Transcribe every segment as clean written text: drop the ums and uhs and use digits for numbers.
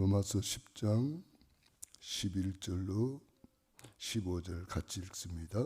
로마서 10장 11절로 15절 같이 읽습니다.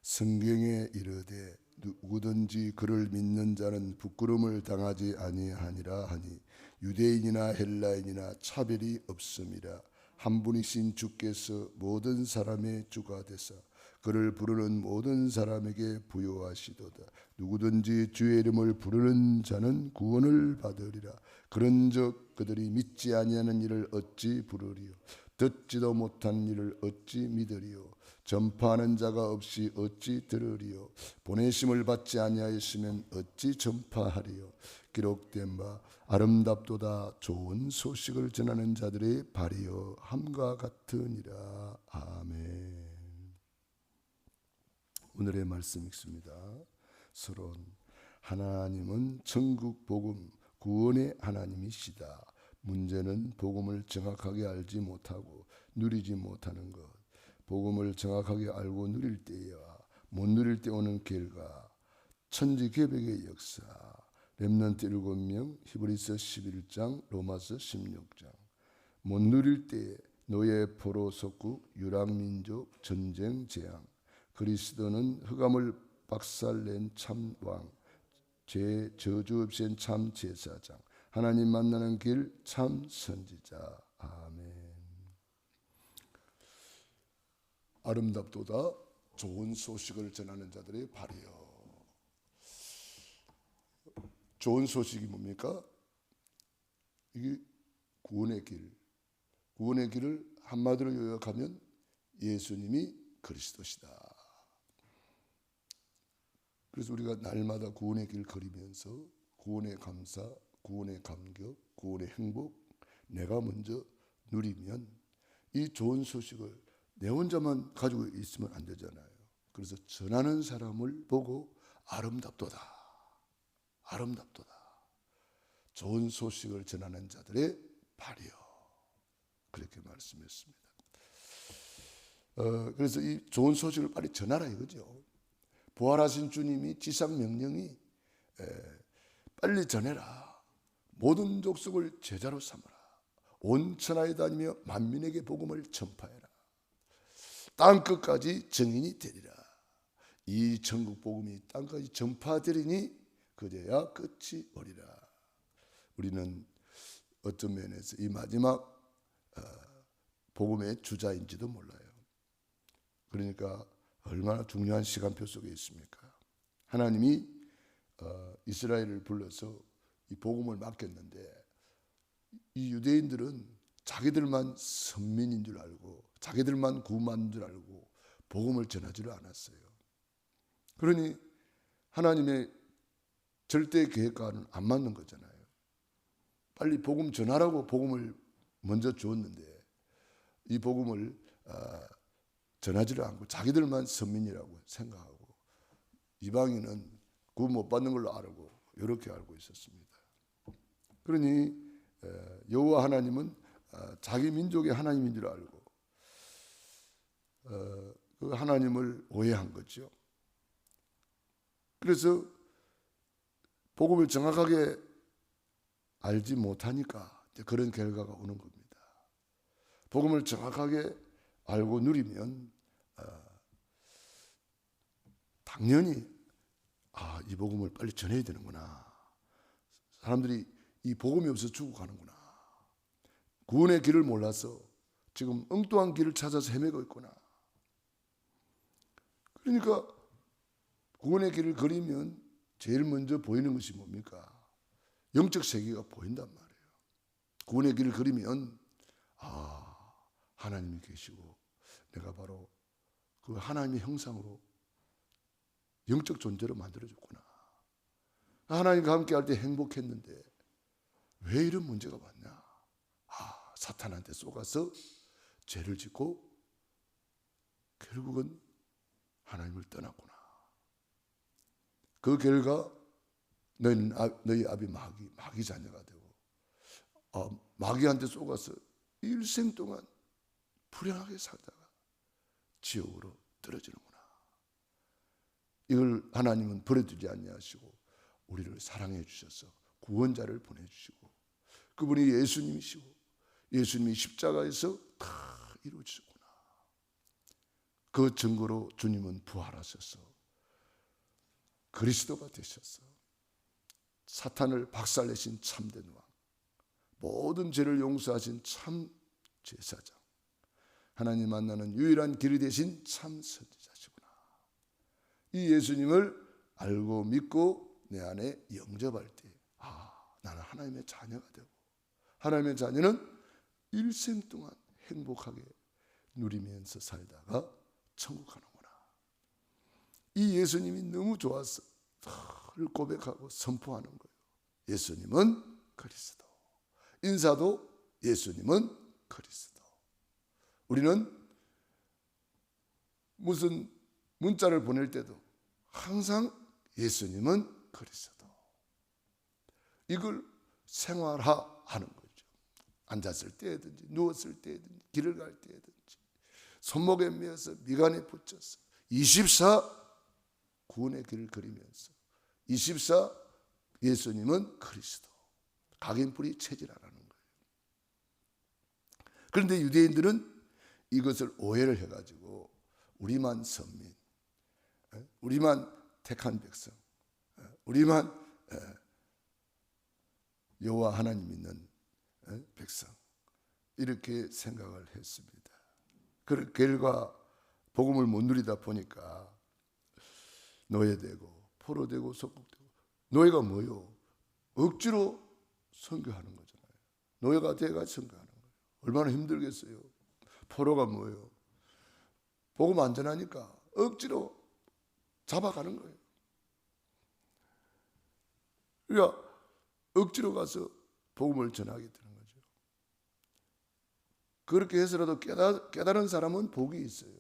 성경에 이르되 누구든지 그를 믿는 자는 부끄러움을 당하지 아니하니라 하니 유대인이나 헬라인이나 차별이 없음이라. 한 분이신 주께서 모든 사람의 주가 되사 그를 부르는 모든 사람에게 부요하시도다. 누구든지 주의 이름을 부르는 자는 구원을 받으리라. 그런즉 그들이 믿지 아니하는 일을 어찌 부르리요? 듣지도 못한 일을 어찌 믿으리요? 전파하는 자가 없이 어찌 들으리요? 보내심을 받지 아니하였으면 어찌 전파하리요? 기록된 바 아름답도다 좋은 소식을 전하는 자들의 발이여 함과 같으니라. 아멘. 오늘의 말씀 읽습니다. 서론. 하나님은 천국 복음 구원의 하나님이시다. 문제는 복음을 정확하게 알지 못하고 누리지 못하는 것. 복음을 정확하게 알고 누릴 때와 못 누릴 때 오는 결과. 천지개벽의 역사. 렘넌트 7명, 히브리서 11장, 로마서 16장. 못 누릴 때 노예 포로 속국, 유랑민족, 전쟁, 재앙. 그리스도는 흑암을 박살낸 참왕, 저주 없인 참 제사장, 하나님 만나는 길 참 선지자. 아멘. 아름답도다 좋은 소식을 전하는 자들의 발이요. 좋은 소식이 뭡니까? 이게 구원의 길. 구원의 길을 한마디로 요약하면 예수님이 그리스도시다. 그래서 우리가 날마다 구원의 길 걸으면서 구원의 감사, 구원의 감격, 구원의 행복 내가 먼저 누리면 이 좋은 소식을 내 혼자만 가지고 있으면 안 되잖아요. 그래서 전하는 사람을 보고 아름답도다. 아름답도다. 좋은 소식을 전하는 자들의 발이요. 그렇게 말씀했습니다. 그래서 이 좋은 소식을 빨리 전하라 이거죠. 부활하신 주님이 지상 명령이 빨리 전해라. 모든 족속을 제자로 삼아라. 온 천하에 다니며 만민에게 복음을 전파해라. 땅 끝까지 증인이 되리라. 이 천국 복음이 땅까지 전파되리니 그제야 끝이 오리라. 우리는 어떤 면에서 이 마지막 복음의 주자인지도 몰라요. 그러니까 얼마나 중요한 시간표 속에 있습니까? 하나님이 이스라엘을 불러서 이 복음을 맡겼는데 이 유대인들은 자기들만 선민인 줄 알고 자기들만 구원받는 줄 알고 복음을 전하지를 않았어요. 그러니 하나님의 절대 계획과는 안 맞는 거잖아요. 빨리 복음 전하라고 복음을 먼저 주었는데 이 복음을 전하지를 않고 자기들만 선민이라고 생각하고 이방인은 구원 못 받는 걸로 알고 이렇게 알고 있었습니다. 그러니 여호와 하나님은 자기 민족의 하나님인 줄 알고 그 하나님을 오해한 거죠. 그래서 복음을 정확하게 알지 못하니까 그런 결과가 오는 겁니다. 복음을 정확하게 알고 누리면 당연히 이 복음을 빨리 전해야 되는구나. 사람들이 이 복음이 없어서 죽어가는구나. 구원의 길을 몰라서 지금 엉뚱한 길을 찾아서 헤매고 있구나. 그러니까 구원의 길을 걸으면 제일 먼저 보이는 것이 뭡니까? 영적 세계가 보인단 말이에요. 구원의 길을 걸으면 하나님이 계시고 내가 바로 그 하나님의 형상으로 영적 존재로 만들어졌구나. 하나님과 함께 할 때 행복했는데 왜 이런 문제가 왔냐? 사탄한테 속아서 죄를 짓고 결국은 하나님을 떠났구나. 그 결과 너희 아비 마귀 자녀가 되고 마귀한테 속아서 일생 동안 불행하게 살다가 지옥으로 떨어지는구나. 이걸 하나님은 버려두지 아니하시고 우리를 사랑해 주셔서 구원자를 보내주시고 그분이 예수님이시고 예수님이 십자가에서 다 이루어지셨구나. 그 증거로 주님은 부활하셔서 그리스도가 되셨어. 사탄을 박살내신 참된 왕, 모든 죄를 용서하신 참 제사장, 하나님 만나는 유일한 길이 되신 참 선지자시구나. 이 예수님을 알고 믿고 내 안에 영접할 때, 나는 하나님의 자녀가 되고, 하나님의 자녀는 일생 동안 행복하게 누리면서 살다가 천국 가는구나. 이 예수님이 너무 좋아서 를 고백하고 선포하는 거예요. 예수님은 그리스도. 인사도 예수님은 그리스도. 우리는 무슨 문자를 보낼 때도 항상 예수님은 그리스도. 이걸 생활화하는 거죠. 앉았을 때든지 누웠을 때든지 길을 갈 때든지 손목에 메어서 미간에 붙여서 24 구원의 길을 그리면서 24 예수님은 그리스도. 각인뿔이 체질하라는 거예요. 그런데 유대인들은 이것을 오해를 해가지고 우리만 선민, 우리만 택한 백성, 우리만 여호와 하나님 믿는 백성, 이렇게 생각을 했습니다. 그 결과 복음을 못 누리다 보니까 노예되고 포로되고 속국되고. 노예가 뭐요? 억지로 선교하는 거잖아요. 노예가 돼가 선교하는 거예요. 얼마나 힘들겠어요. 포로가 뭐예요? 복음 안 전하니까 억지로 잡아가는 거예요. 그러니까 억지로 가서 복음을 전하게 되는 거죠. 그렇게 해서라도 깨달은 사람은 복이 있어요.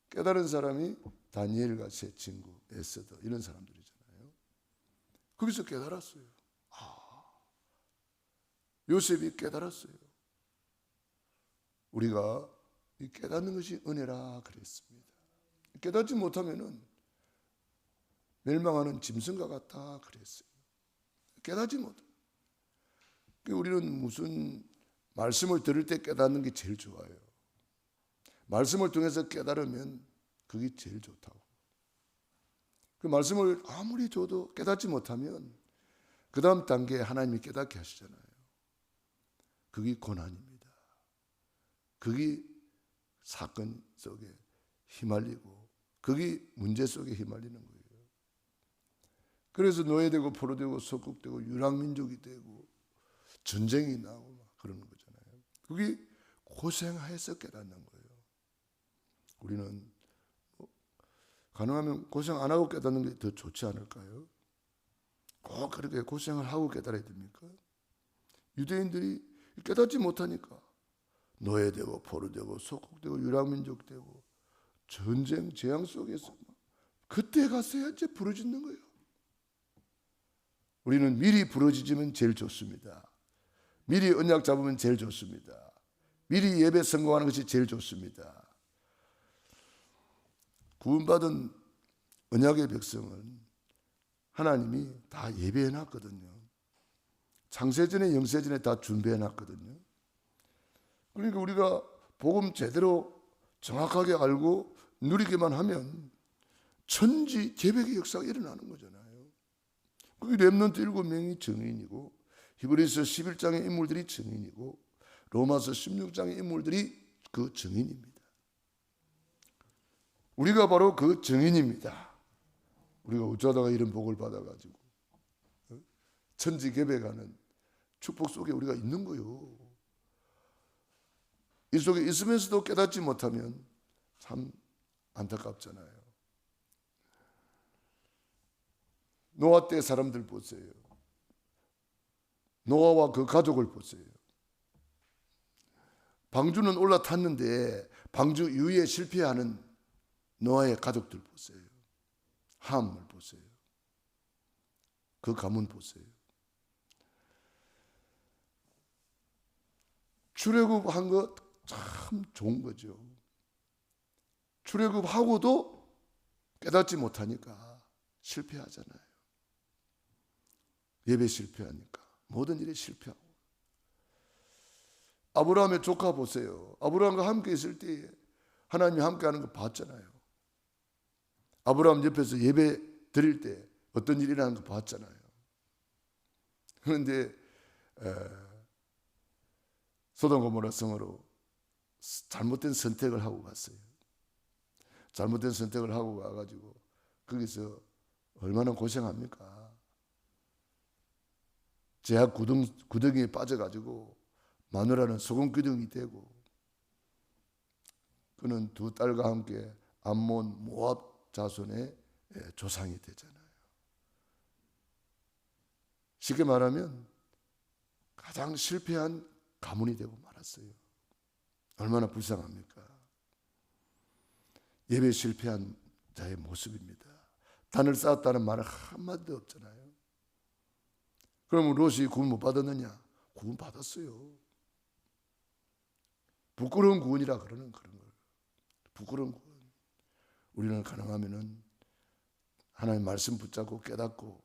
깨달은 사람이 다니엘과 세 친구, 에스더 이런 사람들이잖아요. 거기서 깨달았어요. 요셉이 깨달았어요. 우리가 깨닫는 것이 은혜라 그랬습니다. 깨닫지 못하면은 멸망하는 짐승과 같다 그랬어요. 깨닫지 못해. 우리는 무슨 말씀을 들을 때 깨닫는 게 제일 좋아요. 말씀을 통해서 깨달으면 그게 제일 좋다고. 그 말씀을 아무리 줘도 깨닫지 못하면 그 다음 단계에 하나님이 깨닫게 하시잖아요. 그게 고난입니다. 그게 사건 속에 휘말리고 그게 문제 속에 휘말리는 거예요. 그래서 노예되고 포로되고 속국되고 유랑민족이 되고 전쟁이 나고 막 그러는 거잖아요. 그게 고생해서 깨닫는 거예요. 우리는 가능하면 고생 안 하고 깨닫는 게 더 좋지 않을까요? 꼭 그렇게 고생을 하고 깨달아야 됩니까? 유대인들이 깨닫지 못하니까 노예되고 포로되고 속국되고 유랑민족 되고 전쟁 재앙 속에서 그때 가서야 이제 부르짖는 거예요. 우리는 미리 부르짖으면 제일 좋습니다. 미리 언약 잡으면 제일 좋습니다. 미리 예배 성공하는 것이 제일 좋습니다. 구원받은 언약의 백성은 하나님이 다 예배해 놨거든요. 창세전에 영세전에 다 준비해 놨거든요. 그러니까 우리가 복음 제대로 정확하게 알고 누리기만 하면 천지 개벽의 역사가 일어나는 거잖아요. 그게 렘넌트 7명이 증인이고 히브리서 11장의 인물들이 증인이고 로마서 16장의 인물들이 그 증인입니다. 우리가 바로 그 증인입니다. 우리가 어쩌다가 이런 복을 받아가지고 천지 개벽하는 축복 속에 우리가 있는 거요. 이 속에 있으면서도 깨닫지 못하면 참 안타깝잖아요. 노아 때 사람들 보세요. 노아와 그 가족을 보세요. 방주는 올라탔는데 방주 유의에 실패하는 노아의 가족들 보세요. 함을 보세요. 그 가문 보세요. 출애굽한 거 참 좋은 거죠. 출애굽하고도 깨닫지 못하니까 실패하잖아요. 예배 실패하니까 모든 일에 실패하고 아브라함의 조카 보세요. 아브라함과 함께 있을 때 하나님이 함께 하는 거 봤잖아요. 아브라함 옆에서 예배 드릴 때 어떤 일이 일어나는 거 봤잖아요. 그런데 소돔 고모라 성으로 잘못된 선택을 하고 갔어요. 잘못된 선택을 하고 가가지고 거기서 얼마나 고생합니까? 제약 구덩이에 빠져가지고 마누라는 소금 기둥이 되고, 그는 두 딸과 함께 암몬 모압 자손의 조상이 되잖아요. 쉽게 말하면 가장 실패한 가문이 되고 말았어요. 얼마나 불쌍합니까? 예배 실패한 자의 모습입니다. 단을 쌓았다는 말은 한마디도 없잖아요. 그러면 롯이 구원 못 받았느냐? 구원 받았어요. 부끄러운 구원이라 그러는 그런 걸. 부끄러운 구원. 우리는 가능하면은 하나님 말씀 붙잡고 깨닫고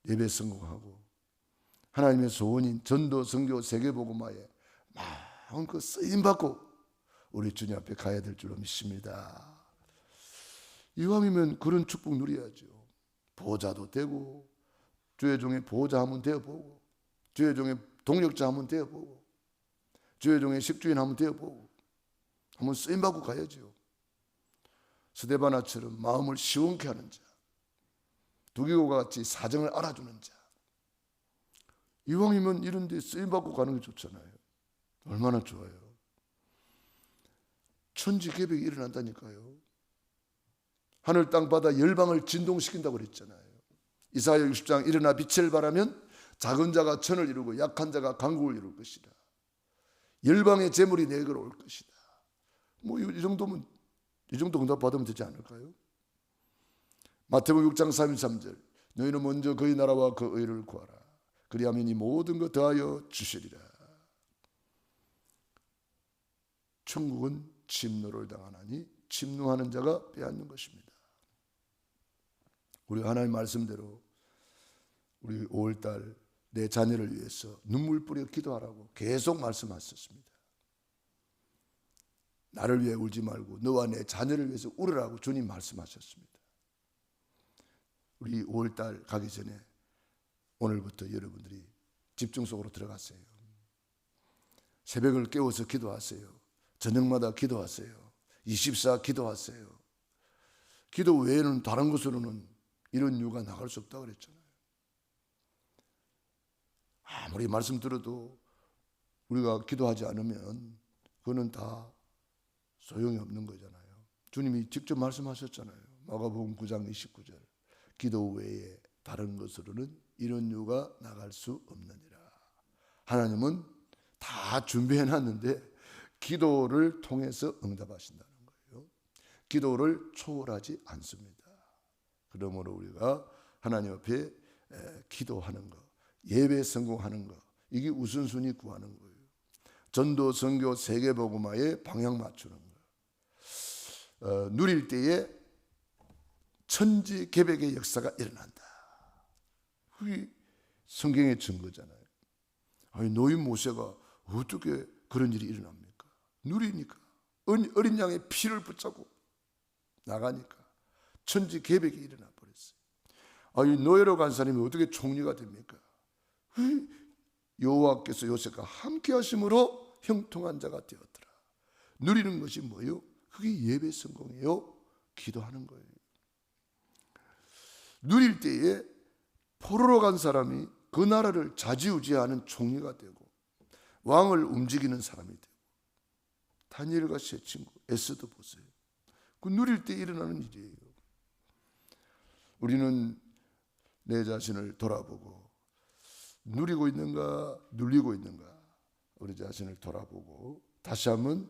예배 성공하고 하나님의 소원인 전도, 선교, 세계복음화에 마음껏 쓰임받고 우리 주님 앞에 가야 될 줄로 믿습니다. 이왕이면 그런 축복 누려야죠. 보호자도 되고, 주의 종의 보호자 한번 되어보고, 주의 종의 동력자 한번 되어보고, 주의 종의 식주인 한번 되어보고, 한번 쓰임받고 가야죠. 스데바나처럼 마음을 시원케 하는 자, 두기고가 같이 사정을 알아주는 자, 이왕이면 이런 데 쓰임받고 가는 게 좋잖아요. 얼마나 좋아요. 천지개벽이 일어난다니까요. 하늘 땅 바다 열방을 진동시킨다고 그랬잖아요. 이사야 60장 일어나 빛을 발하면 작은 자가 천을 이루고 약한 자가 강국을 이룰 것이다. 열방의 재물이 내게로 올 것이다. 뭐 이 정도면, 이 정도 응답 받으면 되지 않을까요? 마태복음 6장 33절 너희는 먼저 그의 나라와 그 의를 구하라. 그리하면 이 모든 것 더하여 주시리라. 천국은 침노를 당하나니 침노하는 자가 빼앗는 것입니다. 우리 하나님 말씀대로 우리 5월달 내 자녀를 위해서 눈물 뿌려 기도하라고 계속 말씀하셨습니다. 나를 위해 울지 말고 너와 내 자녀를 위해서 울으라고 주님 말씀하셨습니다. 우리 5월달 가기 전에 오늘부터 여러분들이 집중 속으로 들어갔어요. 새벽을 깨워서 기도하세요. 저녁마다 기도하세요. 24 기도하세요. 기도 외에는 다른 곳으로는 이런 이유가 나갈 수 없다고 그랬잖아요. 아무리 말씀 들어도 우리가 기도하지 않으면 그거는 다 소용이 없는 거잖아요. 주님이 직접 말씀하셨잖아요. 마가복음 9장 29절 기도 외에 다른 것으로는 이런 이유가 나갈 수 없느니라. 하나님은 다 준비해놨는데 기도를 통해서 응답하신다는 거예요. 기도를 초월하지 않습니다. 그러므로 우리가 하나님 앞에 기도하는 것, 예배 성공하는 것, 이게 우선순위 구하는 거예요. 전도, 선교, 세계복음화에 방향 맞추는 거. 누릴 때에 천지개벽의 역사가 일어난다. 그게 성경의 증거잖아요. 아니, 노인 모세가 어떻게 그런 일이 일어납니까? 누리니까 어린 양의 피를 붙잡고 나가니까 천지개벽이 일어나 버렸어요. 아니, 노예로 간 사람이 어떻게 총리가 됩니까? 여호와께서 요셉과 함께 하심으로 형통한 자가 되었더라. 누리는 것이 뭐예요? 그게 예배 성공이에요. 기도하는 거예요. 누릴 때에 포로로 간 사람이 그 나라를 좌지우지하는 총리가 되고 왕을 움직이는 사람이 되고, 다니엘과 세 친구 에스더 보세요. 그 누릴 때 일어나는 일이에요. 우리는 내 자신을 돌아보고 누리고 있는가 눌리고 있는가 우리 자신을 돌아보고 다시 한번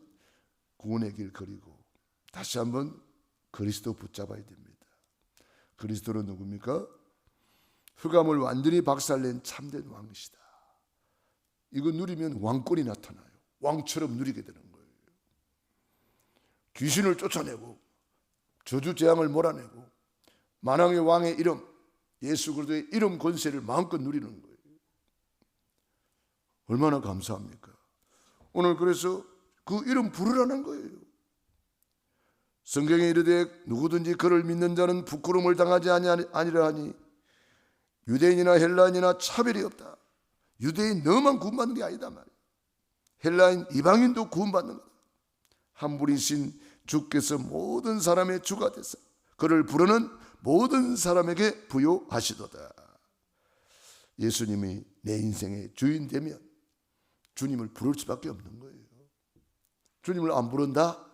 구원의 길 그리고 다시 한번 그리스도 붙잡아야 됩니다. 그리스도는 누굽니까? 흑암을 완전히 박살낸 참된 왕이시다. 이거 누리면 왕권이 나타나요. 왕처럼 누리게 되는 거예요. 귀신을 쫓아내고 저주 재앙을 몰아내고 만왕의 왕의 이름, 예수 그리스도의 이름 권세를 마음껏 누리는 거예요. 얼마나 감사합니까? 오늘 그래서 그 이름 부르라는 거예요. 성경에 이르되 누구든지 그를 믿는 자는 부끄러움을 당하지 아니라 하니 유대인이나 헬라인이나 차별이 없다. 유대인 너만 구원받는 게 아니다 말이야. 헬라인 이방인도 구원받는 거다. 한 분이신 주께서 모든 사람의 주가 되사 그를 부르는 모든 사람에게 부요하시도다. 예수님이 내 인생의 주인 되면 주님을 부를 수밖에 없는 거예요. 주님을 안 부른다?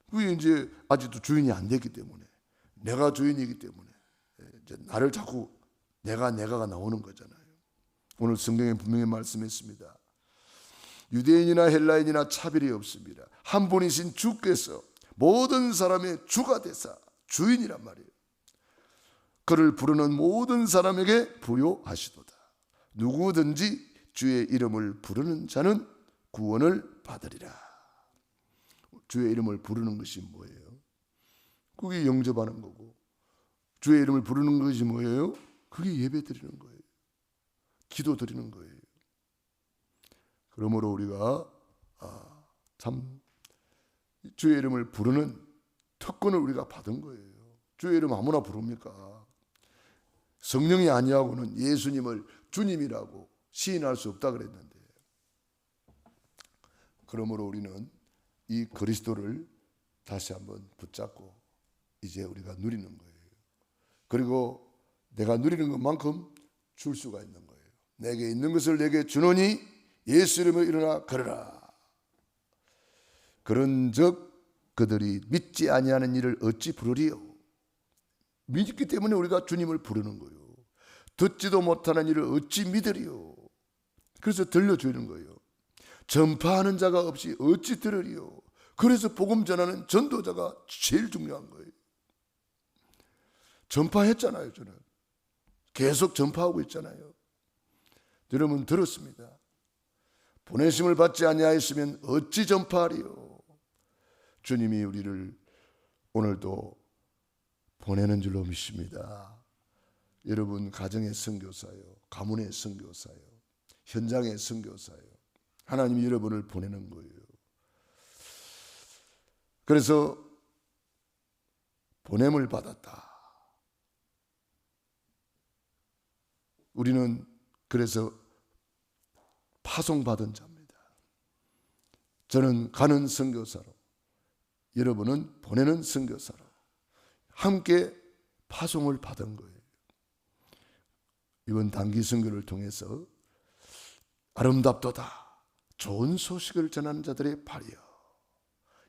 그게 이제 아직도 주인이 안 됐기 때문에, 내가 주인이기 때문에 이제 나를 자꾸 내가가 나오는 거잖아요. 오늘 성경에 분명히 말씀했습니다. 유대인이나 헬라인이나 차별이 없습니다. 한 분이신 주께서 모든 사람의 주가 되사, 주인이란 말이에요. 그를 부르는 모든 사람에게 부요하시도다. 누구든지 주의 이름을 부르는 자는 구원을 받으리라. 주의 이름을 부르는 것이 뭐예요? 그게 영접하는 거고, 주의 이름을 부르는 것이 뭐예요? 그게 예배 드리는 거예요. 기도 드리는 거예요. 그러므로 우리가 참 주의 이름을 부르는 특권을 우리가 받은 거예요. 주의 이름 아무나 부릅니까? 성령이 아니하고는 예수님을 주님이라고 시인할 수 없다 그랬는데, 그러므로 우리는 이 그리스도를 다시 한번 붙잡고 이제 우리가 누리는 거예요. 그리고 내가 누리는 것만큼 줄 수가 있는 거예요. 내게 있는 것을 내게 주노니 예수 이름으로 일어나 걸으라. 그런즉 그들이 믿지 아니하는 일을 어찌 부르리요? 믿기 때문에 우리가 주님을 부르는 거예요. 듣지도 못하는 일을 어찌 믿으리요? 그래서 들려주는 거예요. 전파하는 자가 없이 어찌 들으리요? 그래서 복음 전하는 전도자가 제일 중요한 거예요. 전파했잖아요. 저는 계속 전파하고 있잖아요. 여러분 들었습니다. 보내심을 받지 아니하였으면 어찌 전파하리요? 주님이 우리를 오늘도 보내는 줄로 믿습니다. 여러분 가정의 선교사요, 가문의 선교사요, 현장의 선교사요. 하나님이 여러분을 보내는 거예요. 그래서 보냄을 받았다. 우리는 그래서 파송받은 자입니다. 저는 가는 선교사로, 여러분은 보내는 선교사로 함께 파송을 받은 거예요. 이번 단기 선교를 통해서 아름답도다 좋은 소식을 전하는 자들의 발이여,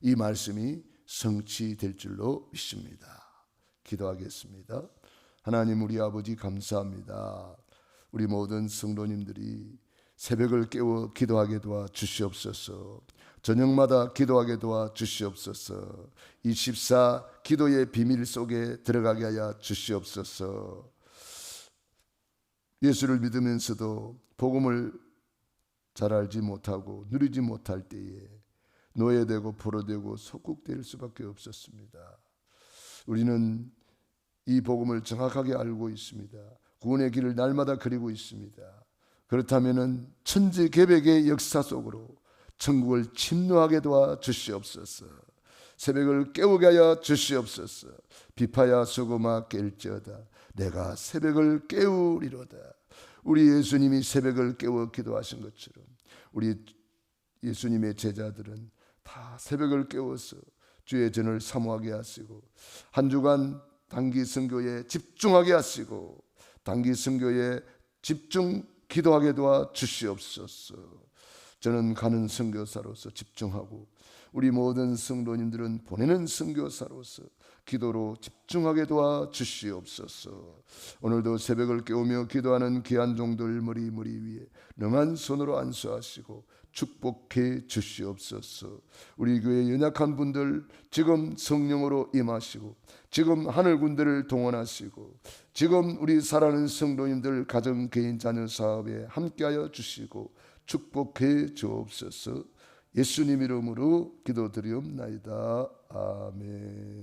이 말씀이 성취될 줄로 믿습니다. 기도하겠습니다. 하나님 우리 아버지 감사합니다. 우리 모든 성도님들이 새벽을 깨워 기도하게 도와 주시옵소서. 저녁마다 기도하게 도와 주시옵소서. 24 기도의 비밀 속에 들어가게 하여 주시옵소서. 예수를 믿으면서도 복음을 잘 알지 못하고 누리지 못할 때에 노예되고 포로되고 속국될 수밖에 없었습니다. 우리는 이 복음을 정확하게 알고 있습니다. 구원의 길을 날마다 그리고 있습니다. 그렇다면 천지개벽의 역사 속으로 천국을 침노하게 도와 주시옵소서. 새벽을 깨우게 하여 주시옵소서. 비파야 소고마 깰지어다 내가 새벽을 깨우리로다. 우리 예수님이 새벽을 깨워 기도하신 것처럼 우리 예수님의 제자들은 다 새벽을 깨워서 주의 전을 사모하게 하시고 한 주간 단기 선교에 집중하게 하시고 단기 선교에 집중 기도하게 도와 주시옵소서. 저는 가는 선교사로서 집중하고 우리 모든 성도님들은 보내는 선교사로서 기도로 집중하게 도와 주시옵소서. 오늘도 새벽을 깨우며 기도하는 귀한 종들 머리 위에 능한 손으로 안수하시고 축복해 주시옵소서. 우리 교회 연약한 분들 지금 성령으로 임하시고 지금 하늘 군대를 동원하시고 지금 우리 살아가는 성도님들 가정 개인 자녀 사업에 함께하여 주시고 축복해 주옵소서. 예수님 이름으로 기도드리옵나이다. 아멘.